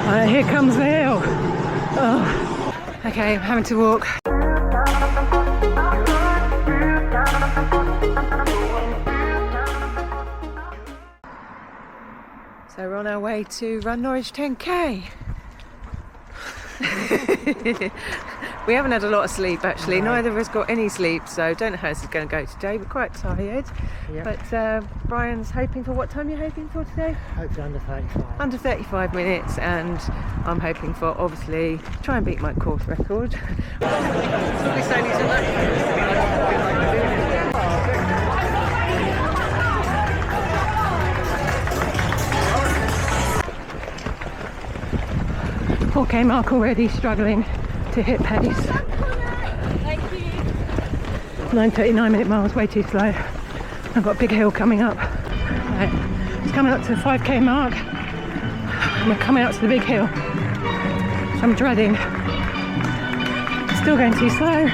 Here comes the hill. Oh. Okay, I'm having to walk. So we're on our way to Run Norwich 10K. We haven't had a lot of sleep actually, neither of us got any sleep, so don't know how this is going to go today. We're quite tired, but Brian's hoping for, what time are you hoping for today? Hopefully under 35. Under 35 minutes, and I'm hoping for, obviously, try and beat my course record. Okay, Mark already struggling to hit pace. Thank you. 9:39 minute miles, way too slow. I've got a big hill coming up. Right. It's coming up to the 5k mark. And we're coming up to the big hill. So I'm dreading. Still going too slow.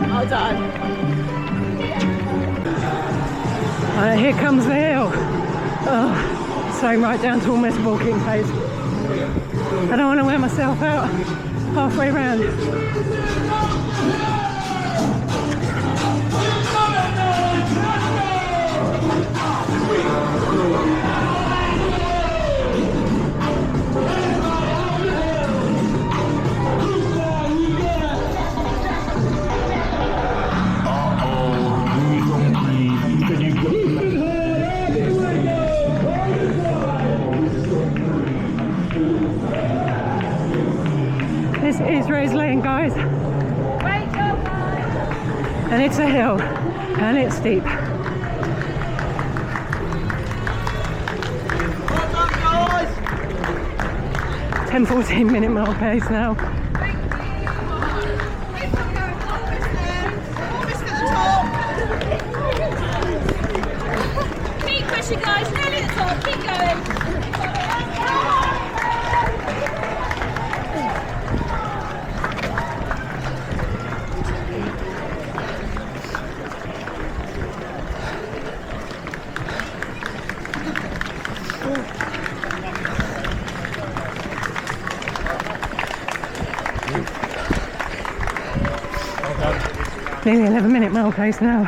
Well done. Here comes the hill. Oh, slowing right down to almost walking pace. I don't want to wear myself out halfway round. This is Rose Lane, guys, and it's a hill and it's steep. 10-14 minute mile pace now. Keep pushing, guys. Nearly at the top. Keep going. Nearly 11 minute mile pace now.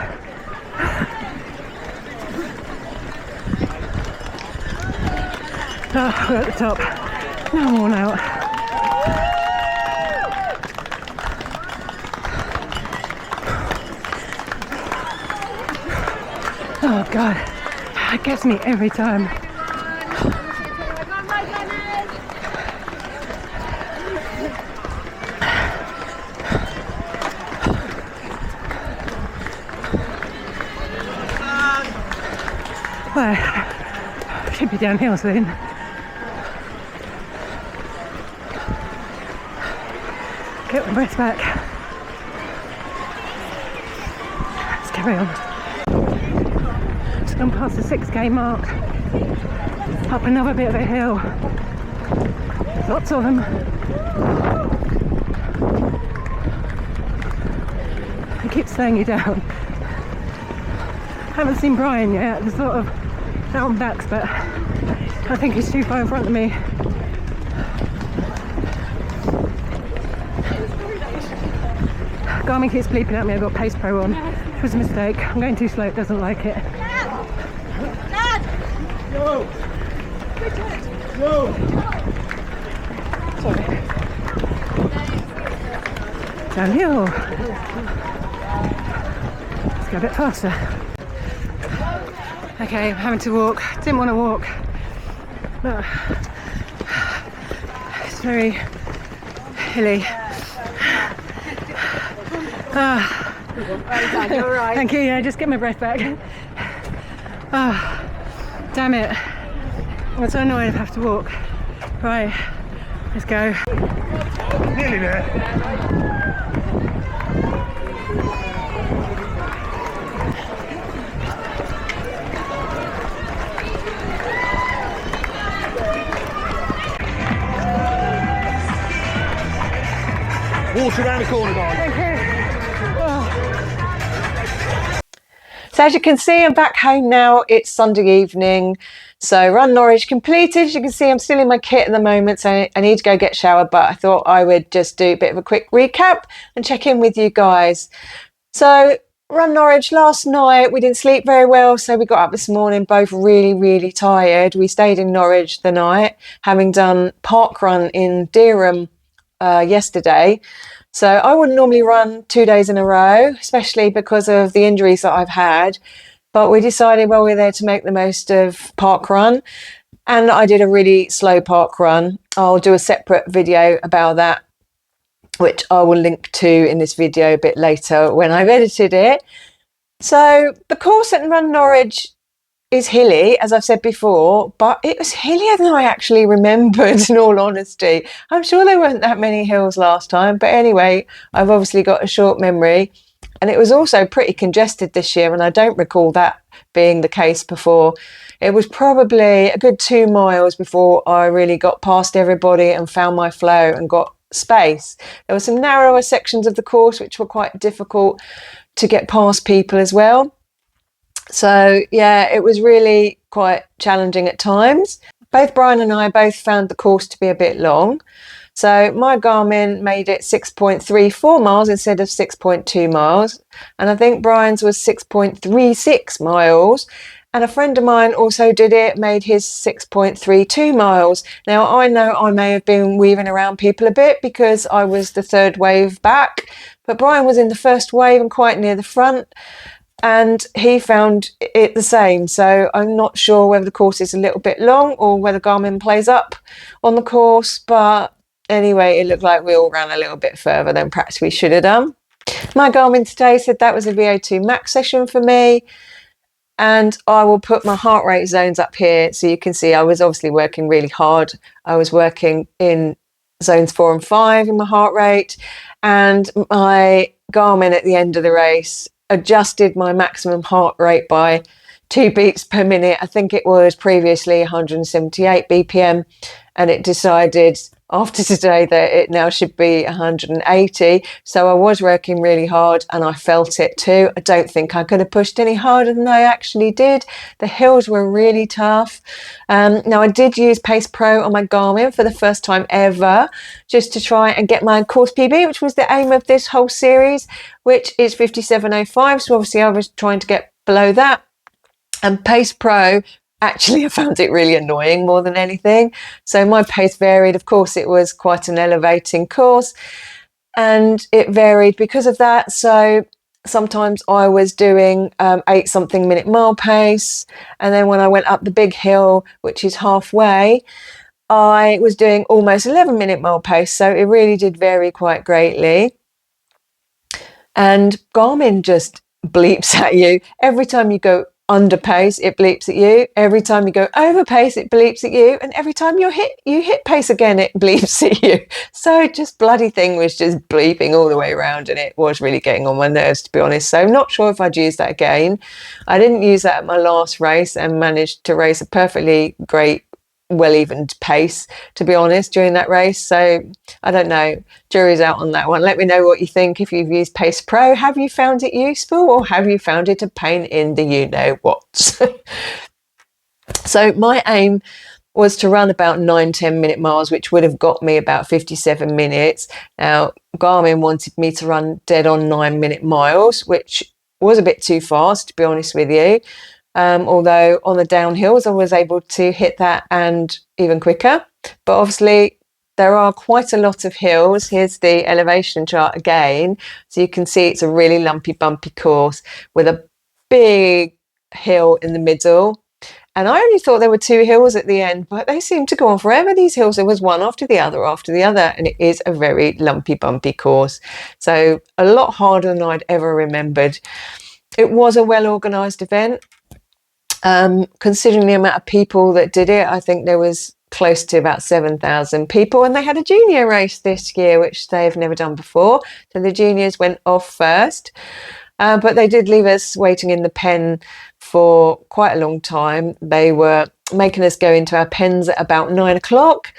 Oh, we're at the top. Now I'm worn out. Oh God, it gets me every time. Well, should be downhill soon. Get my breath back. Let's carry on. Just gone past the 6k mark. Up another bit of a hill. Lots of them. It keeps slowing you down. Haven't seen Brian yet. There's sort of mountain backs, but I think he's too far in front of me. Garmin keeps bleeping at me. I've got Pace Pro on, which was a mistake. I'm going too slow. It doesn't like it. Dad! Go! Go! Sorry. Downhill. Let's go a bit faster. Okay, I'm having to walk. Didn't want to walk, but it's very hilly. Well done, you're right. Thank you. Yeah, just get my breath back. Damn it! I'm so annoyed I have to walk. Right, let's go. Nearly there. Water around the corner, guys. Okay. Oh, So as you can see, I'm back home now. It's Sunday evening. So Run Norwich completed. As you can see, I'm still in my kit at the moment, so I need to go get showered, but I thought I would just do a bit of a quick recap and check in with you guys. So Run Norwich last night, we didn't sleep very well, so we got up this morning both really tired. We stayed in Norwich the night, having done park run in Dereham yesterday. So I wouldn't normally run 2 days in a row, especially because of the injuries that I've had. But we decided, well, we're there to make the most of park run. And I did a really slow park run. I'll do a separate video about that, which I will link to in this video a bit later when I've edited it. So the course at Run Norwich is hilly, as I've said before, but it was hillier than I actually remembered, in all honesty. I'm sure there weren't that many hills last time, but anyway, I've obviously got a short memory. And it was also pretty congested this year, and I don't recall that being the case before. It was probably a good 2 miles before I really got past everybody and found my flow and got space. There were some narrower sections of the course which were quite difficult to get past people as well. So yeah, it was really quite challenging at times. Both Brian and I both found the course to be a bit long. So my Garmin made it 6.34 miles instead of 6.2 miles. And I think Brian's was 6.36 miles. And a friend of mine also did it, made his 6.32 miles. Now, I know I may have been weaving around people a bit because I was the third wave back, but Brian was in the first wave and quite near the front. And he found it the same. So I'm not sure whether the course is a little bit long or whether Garmin plays up on the course. But anyway, it looked like we all ran a little bit further than perhaps we should have done. My Garmin today said that was a VO2 max session for me. And I will put my heart rate zones up here so you can see I was obviously working really hard. I was working in zones 4 and 5 in my heart rate. And my Garmin at the end of the race adjusted my maximum heart rate by 2 beats per minute. I think it was previously 178 BPM, and it decided after today that it now should be 180. So I was working really hard and I felt it too. I don't think I could have pushed any harder than I actually did. The hills were really tough. Now I did use Pace Pro on my Garmin for the first time ever, just to try and get my course PB, which was the aim of this whole series, which is 57:05. So obviously I was trying to get below that. And Pace Pro, actually, I found it really annoying more than anything. So my pace varied. Of course, it was quite an elevating course and it varied because of that. So sometimes I was doing 8 something minute mile pace. And then when I went up the big hill, which is halfway, I was doing almost 11-minute mile pace. So it really did vary quite greatly. And Garmin just bleeps at you. Every time you go under pace, it bleeps at you. Every time you go over pace, it bleeps at you. And every time you hit pace again, it bleeps at you. So just bloody thing was just bleeping all the way around, and it was really getting on my nerves, to be honest. So I'm not sure if I'd use that again. I didn't use that at my last race and managed to race a perfectly great, well-evened pace, to be honest, during that race. So I don't know, jury's out on that one. Let me know what you think if you've used Pace Pro. Have you found it useful, or have you found it a pain in the you-know-what? So my aim was to run about 9-10 minute miles, which would have got me about 57 minutes. Now Garmin wanted me to run dead on 9-minute miles, which was a bit too fast, to be honest with you. Although on the downhills I was able to hit that and even quicker. But obviously there are quite a lot of hills. Here's the elevation chart again. So you can see it's a really lumpy, bumpy course with a big hill in the middle. And I only thought there were 2 hills at the end, but they seem to go on forever, these hills. There was one after the other, and it is a very lumpy, bumpy course. So a lot harder than I'd ever remembered. It was a well-organised event. Considering the amount of people that did it, I think there was close to about 7,000 people, and they had a junior race this year, which they've never done before. So the juniors went off first, but they did leave us waiting in the pen for quite a long time. They were making us go into our pens at about 9 o'clock,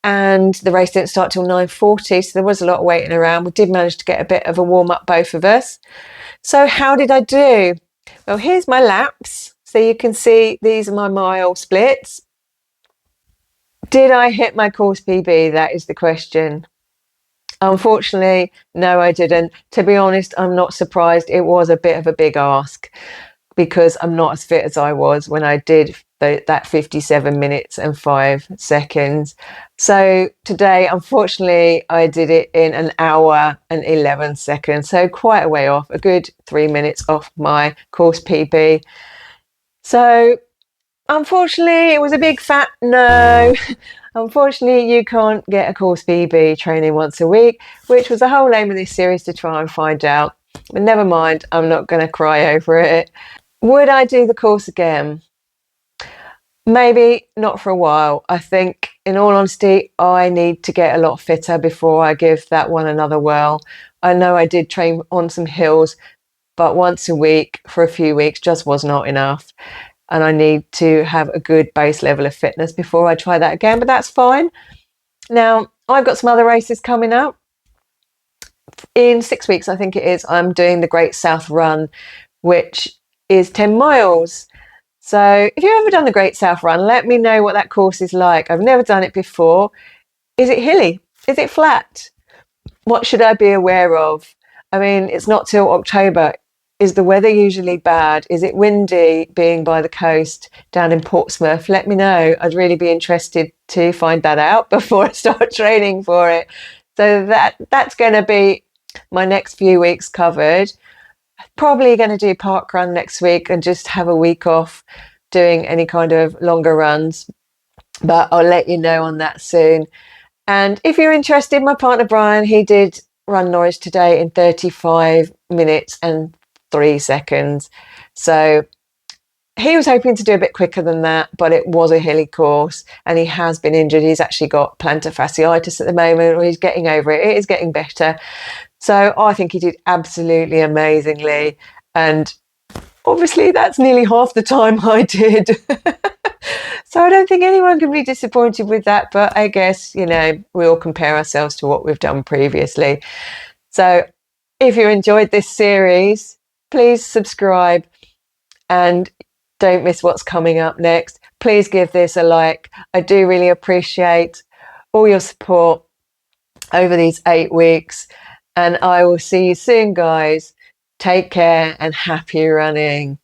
and the race didn't start till 9:40, so there was a lot of waiting around. We did manage to get a bit of a warm-up, both of us. So how did I do? Well, here's my laps. So you can see these are my mile splits. Did I hit my course PB? That is the question. Unfortunately, no, I didn't. To be honest, I'm not surprised. It was a bit of a big ask because I'm not as fit as I was when I did that 57 minutes and 5 seconds. So today, unfortunately, I did it in an hour and 11 seconds. So quite a way off, a good 3 minutes off my course PB. So unfortunately, it was a big fat no. Unfortunately, you can't get a course PB training once a week, which was the whole aim of this series to try and find out. But never mind, I'm not going to cry over it. Would I do the course again? Maybe not for a while. I think, in all honesty, I need to get a lot fitter before I give that one another whirl. I know I did train on some hills, but once a week for a few weeks just was not enough. And I need to have a good base level of fitness before I try that again, but that's fine. Now, I've got some other races coming up. In 6 weeks, I think it is, I'm doing the Great South Run, which is 10 miles. So if you've ever done the Great South Run, let me know what that course is like. I've never done it before. Is it hilly? Is it flat? What should I be aware of? I mean, it's not till October. Is the weather usually bad? Is it windy being by the coast down in Portsmouth? Let me know. I'd really be interested to find that out before I start training for it. So that's going to be my next few weeks covered. Probably going to do park run next week and just have a week off doing any kind of longer runs. But I'll let you know on that soon. And if you're interested, my partner Brian, he did Run Norwich today in 35 minutes and 3 seconds. So he was hoping to do a bit quicker than that, but it was a hilly course and he has been injured. He's actually got plantar fasciitis at the moment, or he's getting over it. It is getting better. So I think he did absolutely amazingly. And obviously that's nearly half the time I did. So I don't think anyone can be disappointed with that. But I guess, you know, we all compare ourselves to what we've done previously. So if you enjoyed this series, please subscribe and don't miss what's coming up next. Please give this a like. I do really appreciate all your support over these 8 weeks. And I will see you soon, guys. Take care and happy running.